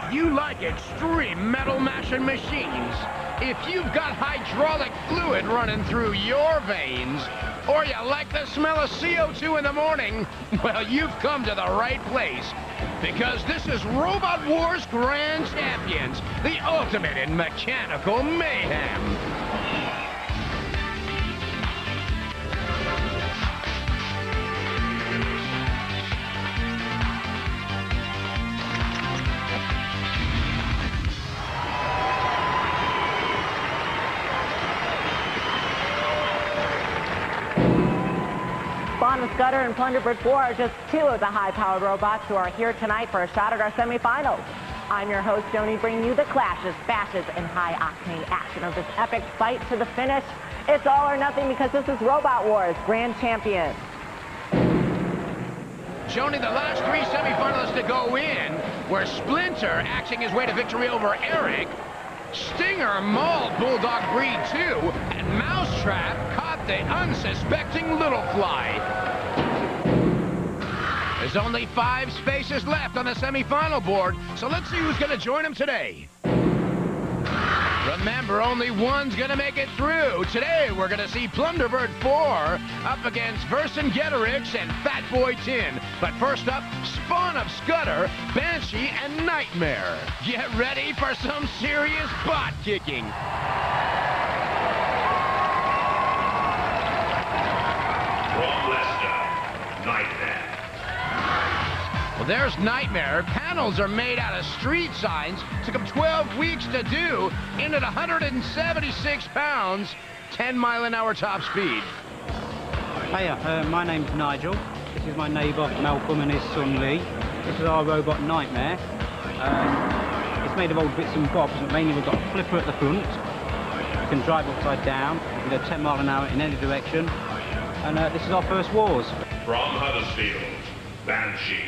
If you like extreme metal mashing machines, if you've got hydraulic fluid running through your veins, or you like the smell of CO2 in the morning, well, you've come to the right place. Because this is Robot Wars Grand Champions, the ultimate in mechanical mayhem. Scudder and Plunderbird 4 are just two of the high-powered robots who are here tonight for a shot at our semifinals. I'm your host, Joni, bringing you the clashes, bashes, and high-octane action of this epic fight to the finish. It's all or nothing because this is Robot Wars Grand Champions. Joni, the last three semifinalists to go in were Splinter, axing his way to victory over Eric, Stinger mauled Bulldog Breed 2, and Mousetrap caught the unsuspecting Little Fly. There's only 5 spaces left on the semifinal board, so let's see who's going to join him today. Remember, only one's going to make it through. Today, we're going to see Plunderbird 4 up against Vercingetorix and Fat Boy 10. But first up, Spawn of Scudder, Banshee, and Knightmare. Get ready for some serious butt kicking. From Leicester, Knightmare. Well, there's Knightmare. Panels are made out of street signs. Took him 12 weeks to do. In at 176 pounds, 10-mile-an-hour top speed. Hiya, my name's Nigel. This is my neighbour Malcolm and his son Lee. This is our robot Knightmare. It's made of old bits and bobs, but mainly we've got a flipper at the front. You can drive upside down. You can go 10 miles an hour in any direction. And this is our first wars. From Huddersfield, Banshee.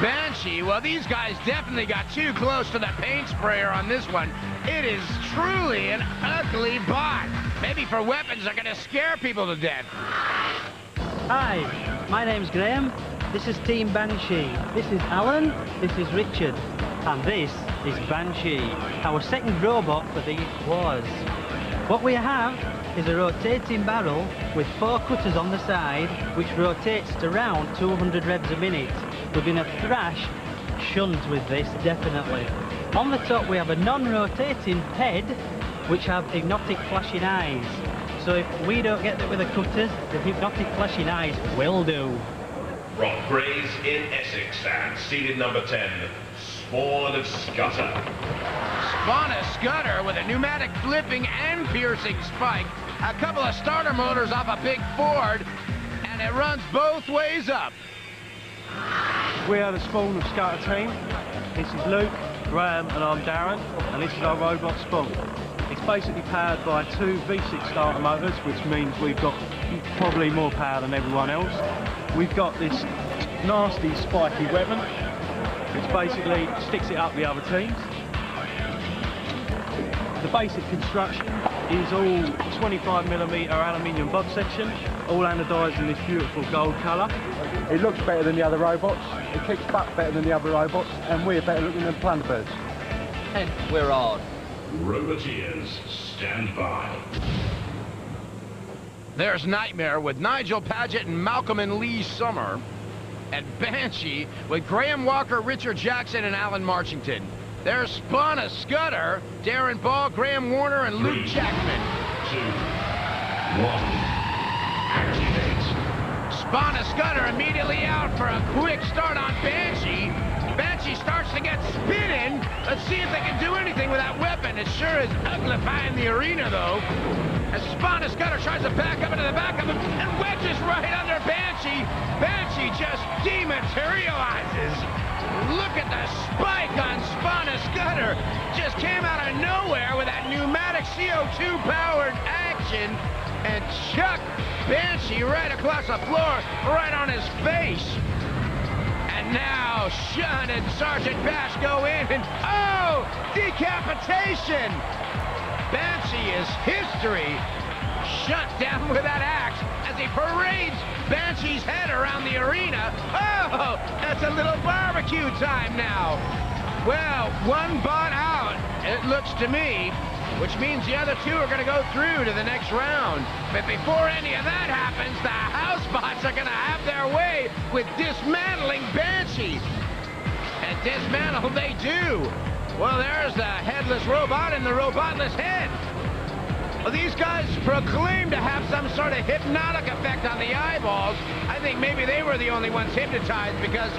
Banshee, well, these guys definitely got too close to the paint sprayer on this one. It is truly an ugly bot. Maybe for weapons are gonna scare people to death. Hi, my name's Graham. This is Team Banshee. This is Alan. This is Richard. And this is Banshee, our second robot for these wars. What we have is a rotating barrel with 4 cutters on the side, which rotates at around 200 revs a minute. We're going to thrash shunt with this, definitely. On the top we have a non-rotating head, which have hypnotic flashing eyes. So if we don't get there with the cutters, the hypnotic flashing eyes will do. From Grays in Essex and seeded number 10, Spawn of Scutter. Spawn of Scudder with a pneumatic flipping and piercing spike, a couple of starter motors off a big Ford, and it runs both ways up. We are the Spawn of Scutter team. This is Luke, Graham, and I'm Darren, and this is our robot Spawn. It's basically powered by 2 V6 starter motors, which means we've got probably more power than everyone else. We've got this nasty spiky weapon, which basically sticks it up the other teams. The basic construction is all 25mm aluminium bob section, all anodised in this beautiful gold colour. It looks better than the other robots, it kicks butt better than the other robots, and we're better looking than Plunderbirds. And we're on. Roboteers, stand by. There's Knightmare with Nigel Paget and Malcolm and Lee Summer. And Banshee with Graham Walker, Richard Jackson, and Alan Marchington. There's Spawn of Scudder, Darren Ball, Graham Warner, and Luke 3, Jackman. 2, 1, activate. Spawn of Scudder immediately out for a quick start on Banshee. Banshee starts to get spinning. Let's see if they can do anything with that weapon. It sure is uglifying the arena, though. As Spawn of Scudder tries to back up into the back of him and wedges right under Banshee. Banshee just dematerializes. Look at the spike on Spawn of Scudder. Just came out of nowhere with that pneumatic CO2-powered action and chucked Banshee right across the floor, right on his face. And now Shun and Sergeant Bash go in and, oh, decapitation! Banshee is history. Shut down with that axe as he parades Banshee's head around the arena. Oh, that's a little barbecue time now. Well, one bot out, it looks to me, which means the other two are going to go through to the next round. But before any of that happens, the house bots are going to have their way with dismantling Banshee. And dismantle they do. Well, there's the headless robot and the robotless head. Well, these guys proclaim to have some sort of hypnotic effect on the eyeballs. I think maybe they were the only ones hypnotized, because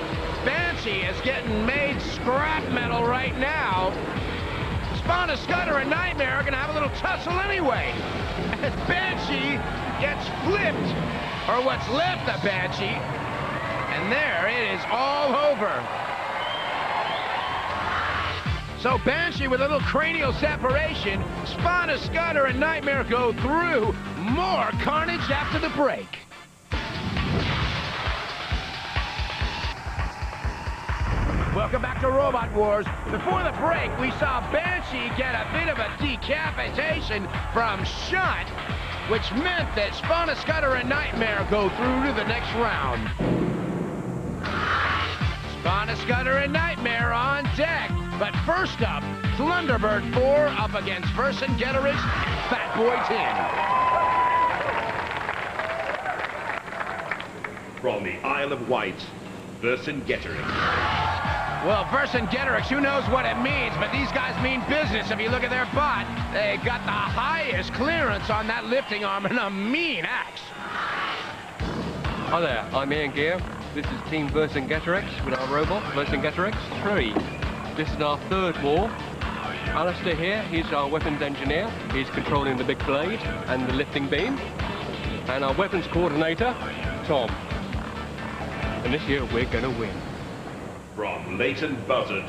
Banshee is getting made scrap metal right now. Spawn of Scudder and Knightmare are going to have a little tussle anyway, as Banshee gets flipped, or what's left of Banshee, and there it is all over. So Banshee with a little cranial separation, Spawn of Scudder and Knightmare go through. More carnage after the break. Welcome back to Robot Wars. Before the break, we saw Banshee get a bit of a decapitation from Shunt, which meant that Spawn of Scudder and Knightmare go through to the next round. Spawn of Scudder and Knightmare on deck. But first up, Plunderbird 4 up against Vercingetorix and Fat Boy 10. From the Isle of Wight, Vercingetorix. Well, Vercingetorix, who knows what it means, but these guys mean business. If you look at their bot, they got the highest clearance on that lifting arm and a mean axe. Hi there, I'm Ian Gear. This is Team Vercingetorix with our robot, Vercingetorix 3. This is our third war. Alistair here, he's our weapons engineer. He's controlling the big blade and the lifting beam. And our weapons coordinator, Tom. And this year we're gonna win. From Leighton Buzzard,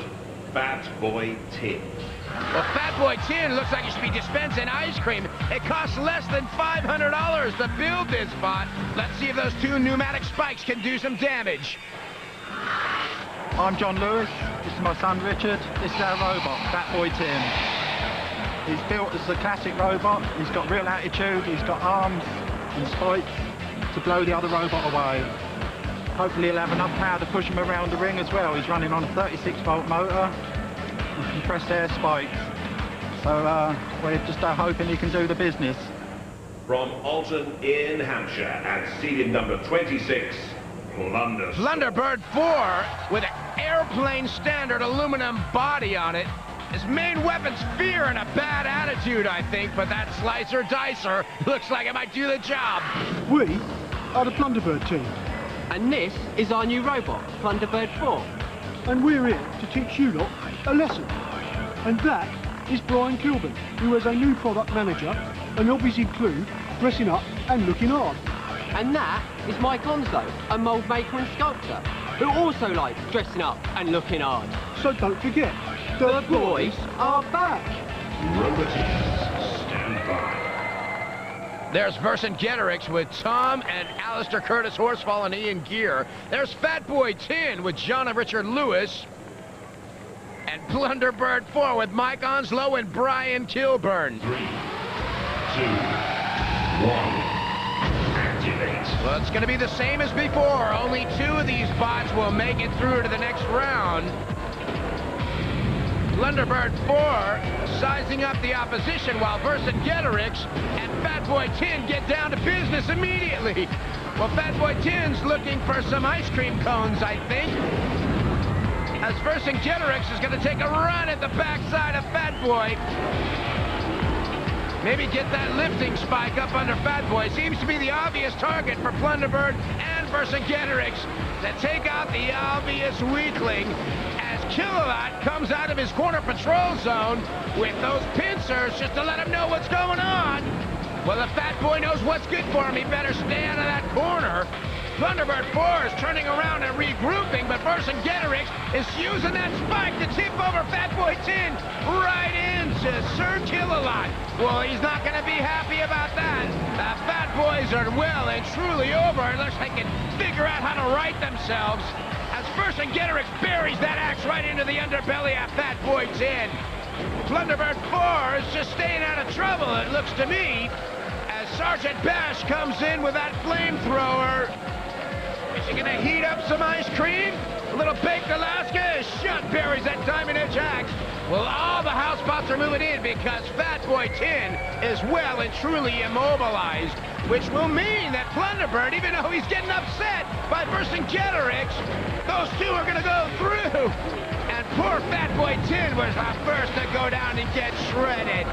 Fat Boy 10. Well, Fat Boy 10 looks like you should be dispensing ice cream. It costs less than $500 to build this bot. Let's see if those two pneumatic spikes can do some damage. I'm John Lewis, this is my son Richard, this is our robot, Fat Boy 10. He's built as a classic robot, he's got real attitude, he's got arms and spikes to blow the other robot away. Hopefully he'll have enough power to push him around the ring as well. He's running on a 36-volt motor with compressed air spikes. So we're just hoping he can do the business. From Alton in Hampshire and seeded number 26, Plunder. Plunderbird 4 with an airplane standard aluminum body on it. His main weapon's fear and a bad attitude, I think, but that slicer dicer looks like it might do the job. We are the Plunderbird team. And this is our new robot, Plunderbird 4. And we're here to teach you lot a lesson. And that is Brian Kilburn, who is a new product manager, and hobbies include dressing up and looking hard. And that is Mike Onslow, a mould maker and sculptor, who also likes dressing up and looking hard. So don't forget, the boys are back. Roboteers, stand by. There's Vercingetorix with Tom and Alistair Curtis Horsfall and Ian Gear. There's Fat Boy 10 with John and Richard Lewis. And Plunderbird 4 with Mike Onslow and Brian Kilburn. 3, 2, 1. Well, it's going to be the same as before. Only two of these bots will make it through to the next round. Plunderbird 4 sizing up the opposition while Vercingetorix and Fat Boy 10 get down to business immediately. Well, Fat Boy 10's looking for some ice cream cones, I think, as Vercingetorix is going to take a run at the backside of Fat Boy. Maybe get that lifting spike up under Fat Boy. Seems to be the obvious target for Plunderbird and Vercingetorix to take out the obvious weakling as Kilolot comes out of his corner patrol zone with those pincers just to let him know what's going on. Well, the Fat Boy knows what's good for him. He better stay out of that corner. Plunderbird 4 is turning around and regrouping, but Vercingetorix is using that spike to tip over Fat Boy 10 right into Sir Kilolot. Well, he's not going to be happy about that. The Fat Boys are well and truly over unless they can figure out how to right themselves as Vercingetorix buries that axe right into the underbelly of Fat Boy 10. Plunderbird 4 is just staying out of trouble, it looks to me, as Sergeant Bash comes in with that flamethrower. Is he gonna heat up some ice cream? A little baked Alaska is shut buries that diamond edge axe. Well, all the house spots are moving in because Fat Boy Tin is well and truly immobilized, which will mean that Plunderbird, even though he's getting upset by Vercingetorix, those two are going to go through. And poor Fat Boy Tin was the first to go down and get shredded.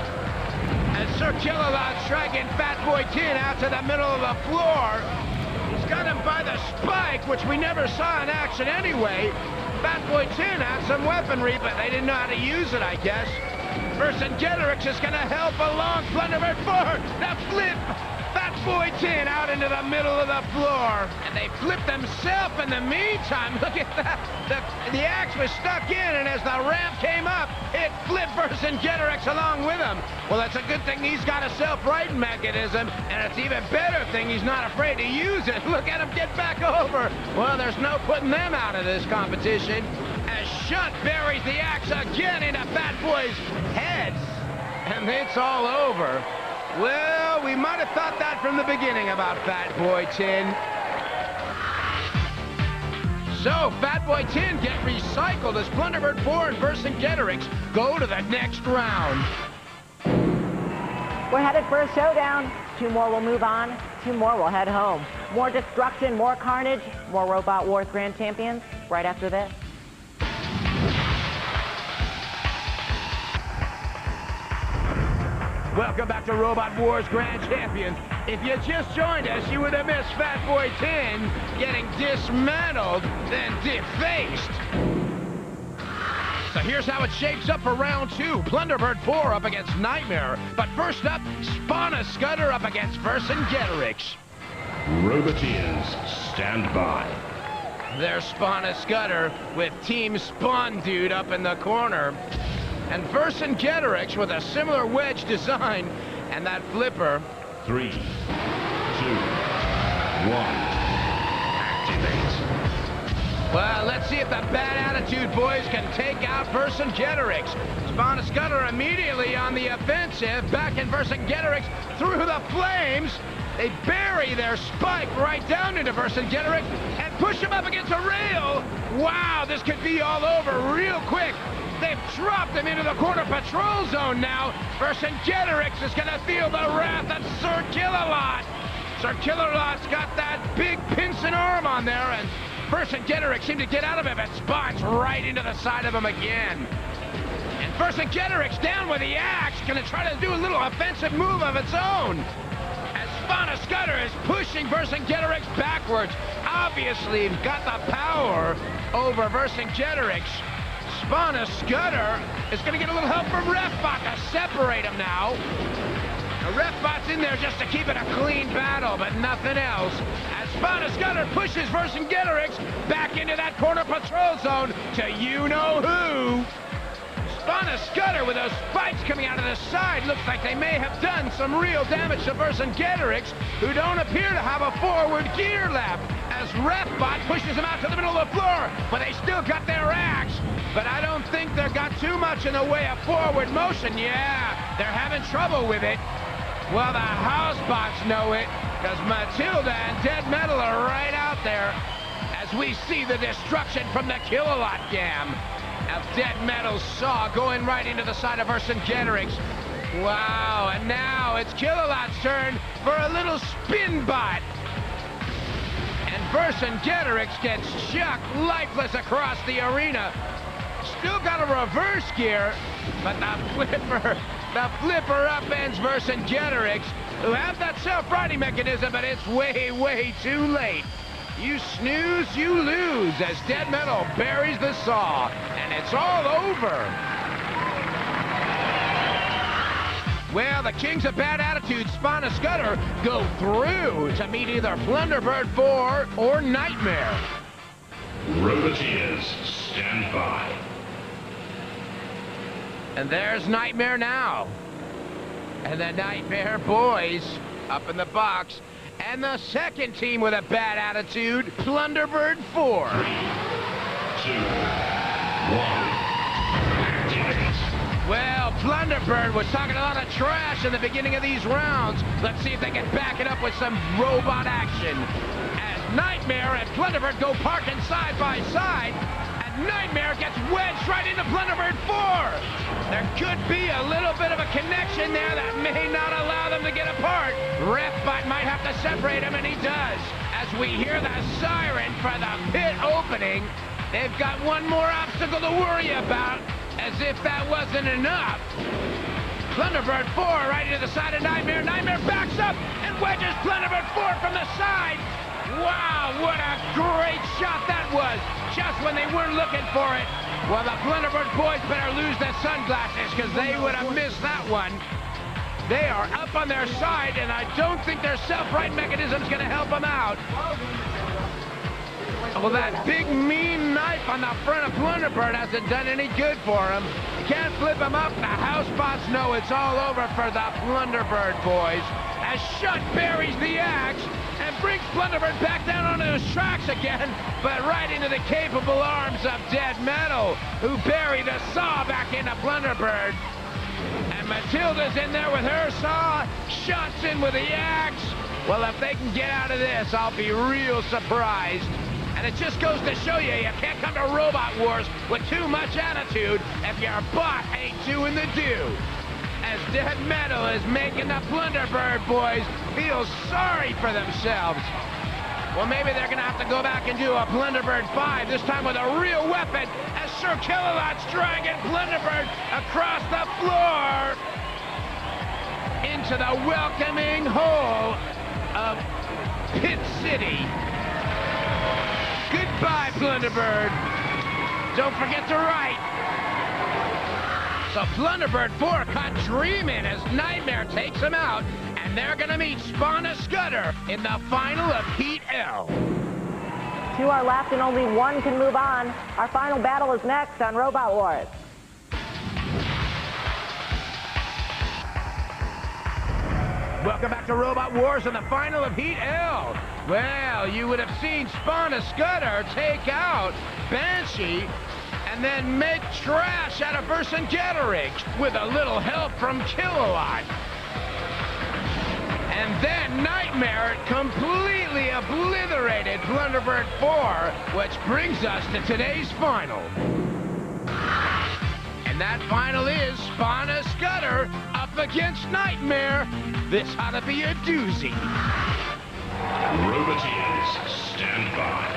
And Sir Killalot's dragging Fat Boy Tin out to the middle of the floor. He's got him by the spike, which we never saw in action anyway. Fat Boy Tin had some weaponry, but they didn't know how to use it, I guess. Vercingetorix is going to help along Plunderbird for the flip. Fat Boy Tin out into the middle of the floor. And they flipped themselves in the meantime. Look at that. The axe was stuck in, and as the ramp came up, it flipped Vercingetorix along with him. Well, it's a good thing he's got a self-righting mechanism, and it's even better thing he's not afraid to use it. Look at him get back over. Well, there's no putting them out of this competition. As Shunt buries the axe again into Fat Boy's head. And it's all over. Well, we might have thought that from the beginning about Fat Boy Tin. So, Fat Boy Tin get recycled as Plunderbird 4 and Vercingetorix go to the next round. We're headed for a showdown. 2 more will move on. 2 more will head home. More destruction, more carnage, more Robot Wars Grand Champions right after this. Welcome back to Robot Wars Grand Champions. If you just joined us, you would have missed Fat Boy Tin getting dismantled, then defaced. So here's how it shapes up for round 2. Plunderbird 4 up against Knightmare. But first up, Scudder up against Vercingetorix. Roboteers, stand by. There's Scudder with Team Spawn Dude up in the corner. And Vercingetorix with a similar wedge design and that flipper. 3, 2, 1. Activate. Well, let's see if the bad attitude boys can take out Vercingetorix. Scudder immediately on the offensive, backing Vercingetorix through the flames. They bury their spike right down into Vercingetorix and push him up against a rail. Wow, this could be all over real quick. They've dropped him into the corner patrol zone now. Vercingetorix is going to feel the wrath of Sir Killalot. Sir Killalot's got that big Pinson arm on there, and Vercingetorix seemed to get out of it, but spots right into the side of him again. And Vercingetorix down with the axe, going to try to do a little offensive move of its own. As Scudder is pushing Vercingetorix backwards. Obviously got the power over Vercingetorix. Scudder is going to get a little help from Refbot to separate him now. Refbot's in there just to keep it a clean battle, but nothing else. As Scudder pushes Vercingetorix back into that corner patrol zone to you-know-who. Scudder with those spikes coming out of the side. Looks like they may have done some real damage to Vercingetorix, who don't appear to have a forward gear left. As Refbot pushes him out to the middle of the floor, but they still got their axe. But I don't think they've got too much in the way of forward motion. Yeah, they're having trouble with it. Well, the housebots know it, because Matilda and Dead Metal are right out there as we see the destruction from the Killalot Gam. Now, Dead Metal's saw going right into the side of Vercingetorix. Wow, and now it's Killalot's turn for a little spin bot. And Vercingetorix gets chucked lifeless across the arena. Still got a reverse gear, but the flipper upends Vercingetorix, who have that self-righting mechanism, but it's way, way too late. You snooze, you lose, as Dead Metal buries the saw, and it's all over. Well, the Kings of Bad Attitude, Scudder, go through to meet either Plunderbird 4 or Knightmare. Roboteers, stand by. And there's Knightmare now. And the Knightmare boys up in the box. And the second team with a bad attitude, Plunderbird 4. 3, 2, 1. Activate. Well, Plunderbird was talking a lot of trash in the beginning of these rounds. Let's see if they can back it up with some robot action. As Knightmare and Plunderbird go parking side by side, and Knightmare gets wedged right into Plunderbird 4. There could be a little bit of a connection there that may not allow them to get apart. Refbot might have to separate them, and he does. As we hear the siren for the pit opening, they've got one more obstacle to worry about, as if that wasn't enough. Plunderbird 4 right into the side of Knightmare. Knightmare backs up and wedges Plunderbird 4 from the side. Wow, what a great shot that was, just when they weren't looking for it. Well, the Plunderbird boys better lose their sunglasses, because they would have missed that one. They are up on their side, and I don't think their self-right mechanism is going to help them out. Well, that big, mean knife on the front of Plunderbird hasn't done any good for him. You can't flip him up. The house bots know it's all over for the Plunderbird boys, as Shunt buries the axe and brings Plunderbird back down onto his tracks again, but right into the capable arms of Dead Metal, who bury the saw back into Plunderbird. And Matilda's in there with her saw, Shunt's in with the axe. Well, if they can get out of this, I'll be real surprised. And it just goes to show you, you can't come to Robot Wars with too much attitude if your bot ain't doing the do. As Dead Metal is making the Plunderbird boys feel sorry for themselves. Well, maybe they're gonna have to go back and do a Plunderbird 5, this time with a real weapon, as Sir Killalot's dragging Plunderbird across the floor into the welcoming hole of Pit City. Goodbye, Plunderbird. Don't forget to write. So Plunderbird 4 caught dreaming as Knightmare takes him out, and they're gonna meet Scudder in the final of Heat L. 2 are left and only 1 can move on. Our final battle is next on Robot Wars. Welcome back to Robot Wars in the final of Heat L. Well, you would have seen Scudder take out Banshee and then make trash out of Vercingetorix with a little help from Killalot. And then Knightmare completely obliterated Plunderbird 4, which brings us to today's final. And that final is Scudder up against Knightmare. This ought to be a doozy. Roboteers, stand by.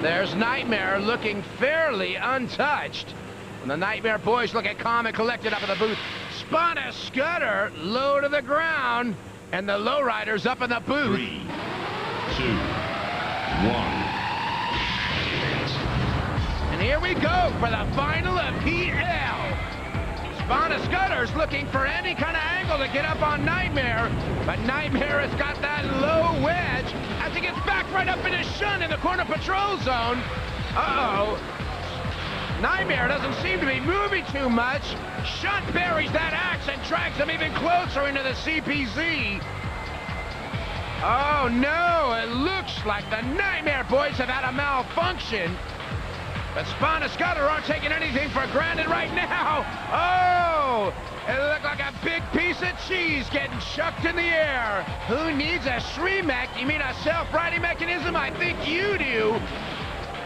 There's Knightmare looking fairly untouched. When the Knightmare boys look at calm and collected up in the booth, Scudder low to the ground, and the lowriders up in the booth. 3, 2, 1. And here we go for the final of Heat L. Scudder's looking for any kind of angle to get up on Knightmare, but Knightmare has got that low wedge as he gets back right up in his Shunt in the corner patrol zone. Uh-oh. Knightmare doesn't seem to be moving too much. Shunt buries that axe and drags him even closer into the CPZ. Oh no, it looks like the Knightmare boys have had a malfunction. But Scudder aren't taking anything for granted right now. Oh, it looked like a big piece of cheese getting chucked in the air. Who needs a Shreemec? You mean a self-righting mechanism? I think you do.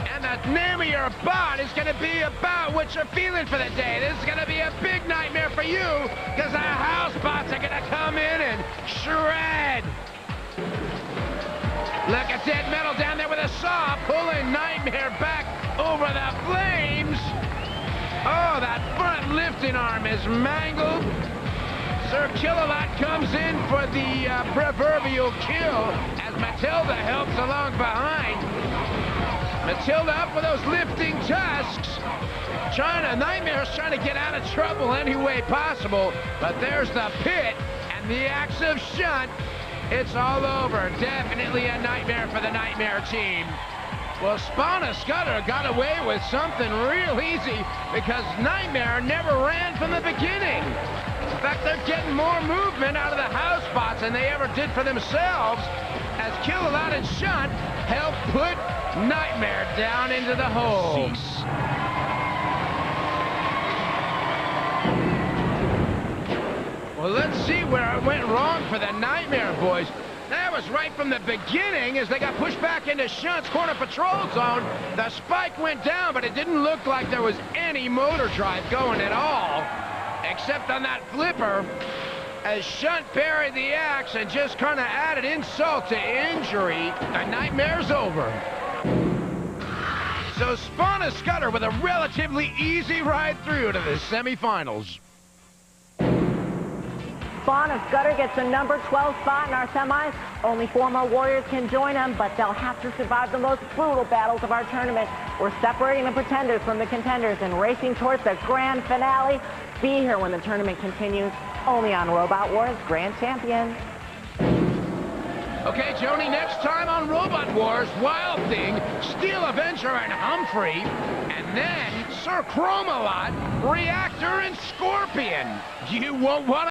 And the name of your bot is going to be about what you're feeling for the day. This is going to be a big nightmare for you, because the house bots are going to come in and shred. Look at Dead Metal down there with a saw, pulling Knightmare back over the flames. Oh, that front lifting arm is mangled. Sir Killalot comes in for the proverbial kill as Matilda helps along behind. Matilda up with those lifting tusks. Knightmare's trying to get out of trouble any way possible, but there's the pit and the axe of Shunt. It's all over. Definitely a nightmare for the Knightmare team. Well, Scudder got away with something real easy because Knightmare never ran from the beginning. In fact, they're getting more movement out of the house bots than they ever did for themselves as Killalot and Shunt help put Knightmare down into the hole. Well, let's see where it went wrong for the Knightmare boys. That was right from the beginning as they got pushed back into Shunt's corner patrol zone. The spike went down, but it didn't look like there was any motor drive going at all, except on that flipper, as Shunt parried the axe and just kind of added insult to injury. The nightmare's over. So Spawn and Scudder with a relatively easy ride through to the semifinals. Spawn and Scudder gets the number 12 spot in our semis. Only 4 more warriors can join them, but they'll have to survive the most brutal battles of our tournament. We're separating the pretenders from the contenders and racing towards the grand finale. Be here when the tournament continues, only on Robot Wars Grand Champion. Okay, Joni, next time on Robot Wars, Wild Thing, Steel Avenger and Humphrey, and then Sir Chromalot, Reactor and Scorpion. You won't want to